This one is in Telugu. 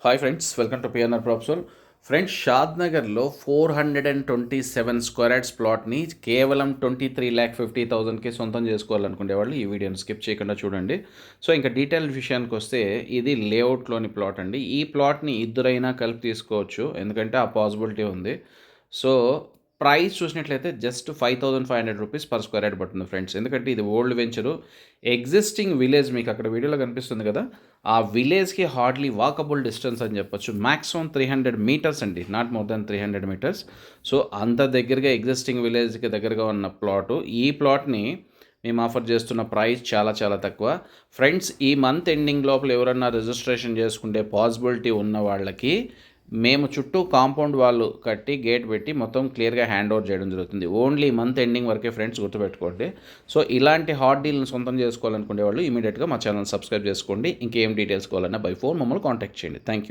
Hi friends, welcome to PNR Propsol. Friends, షాద్నగర్లో 427 స్క్వేర్ యార్డ్స్ ప్లాట్ని కేవలం 23,50,000కి సొంతం చేసుకోవాలనుకునే వాళ్ళు ఈ వీడియోని స్కిప్ చేయకుండా చూడండి. సో ఇంకా డీటెయిల్ విషయానికి వస్తే, ఇది లేఅవుట్లోని ప్లాట్ అండి. ఈ ప్లాట్ని ఇద్దరైనా కలిపి తీసుకోవచ్చు, ఎందుకంటే ఆ పాసిబిలిటీ ఉంది. సో ప్రైస్ చూసినట్లయితే just 5,500 rupees per square yard పడుతుంది ఫ్రెండ్స్. ఎందుకంటే ఇది ఓల్డ్ వెంచరు, ఎగ్జిస్టింగ్ విలేజ్ మీకు అక్కడ వీడియోలో కనిపిస్తుంది కదా, ఆ విలేజ్కి హార్డ్లీ వాకబుల్ డిస్టెన్స్ అని చెప్పొచ్చు. మ్యాక్సిమం 300 మీటర్స్ అండి, not more than 300 metres. So అంత దగ్గరగా ఎగ్జిస్టింగ్ విలేజ్కి దగ్గరగా ఉన్న ప్లాటు. ఈ ప్లాట్ని మేము ఆఫర్ చేస్తున్న ప్రైస్ చాలా చాలా తక్కువ ఫ్రెండ్స్. ఈ మంత్ ఎండింగ్ లోపల ఎవరన్నా రిజిస్ట్రేషన్ చేసుకుంటే పాసిబిలిటీ ఉన్న వాళ్ళకి మేము చుట్టూ కాంపౌండ్ వాళ్ళు కట్టి గేట్ పెట్టి మొత్తం క్లియర్గా హ్యాండ్ ఓవర్ చేయడం జరుగుతుంది. ఓన్లీ మంత్ ఎండింగ్ వరకే ఫ్రెండ్స్, గుర్తుపెట్టుకోండి. సో ఇలాంటి హాట్ డీల్ని సొంతం చేసుకోవాలనుకునే వాళ్ళు ఇమీడియట్గా మా ఛానల్ సబ్స్క్రైబ్ చేసుకోండి. ఇంకేం డీటెయిల్స్ కావాలన్నా బై ఫోన్ మమ్మల్ని కాంటాక్ట్ చేయండి. Thank you.